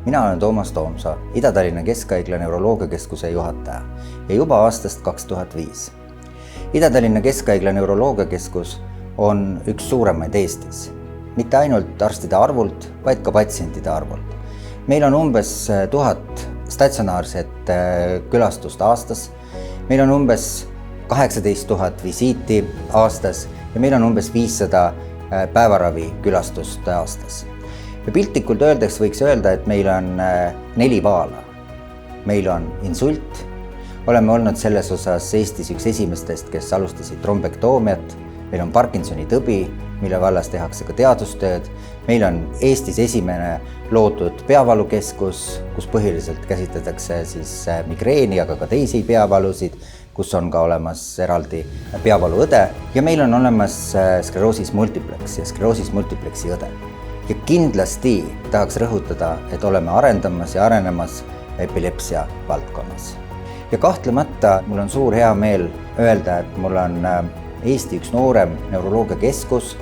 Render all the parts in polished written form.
Mina olen Toomas Toomsoo, Ida-Tallinna Keskhaigla neuroloogiakeskuse juhataja ja juba aastast 2005. Ida-Tallinna Keskhaigla neuroloogiakeskus on üks suuremaid Eestis. Mitte ainult arstide arvult, vaid ka patsientide arvult. Meil on umbes 1000 statsionaarset külastust aastas. Meil on umbes 18 000 visiiti aastas ja meil on umbes 500 päevaravi külastust aastas. Ja piltlikult öeldes võiks öelda, et meil on 4 vaala. Meil on insult, oleme olnud selles osas Eestis üks esimestest, kes alustasid trombektoomia. Meil on Parkinsoni tõbi, mille vallas tehakse ka teadustööd. Meil on Eestis esimene loodud peavalukeskus, kus põhiliselt käsitletakse migreeni, aga ka teisi peavalusid, kus on ka olemas eraldi peavaluõde. Ja meil on olemas skleroosis multiplex ja skleroosis multiplexi õde. Ja kindlasti tahaks rõhutada, et oleme arendamas ja arenemas epilepsia valdkonnas. Ja kahtlemata mul on suur hea meel öelda, et mul on Eesti üks noorem neuroloogiakeskus,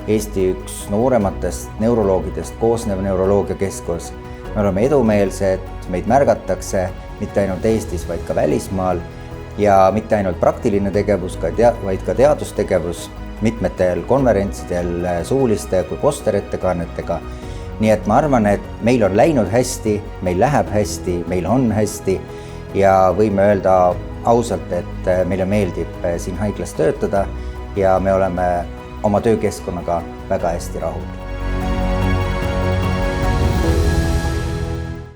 Eesti üks noorematest neuroloogidest koosnev neuroloogiakeskus. Me oleme edumeelsed, meid märgatakse mitte ainult Eestis, vaid ka välismaal ja mitte ainult praktiline tegevus, vaid ka teadustegevus mitmetel konverentsidel suuliste kui posterettekannetega. Nii et ma arvan, et meil on läinud hästi, meil läheb hästi, meil on hästi ja võime öelda ausalt, et meile meeldib siin haiglas töötada ja me oleme oma töökeskkonnaga väga hästi rahul.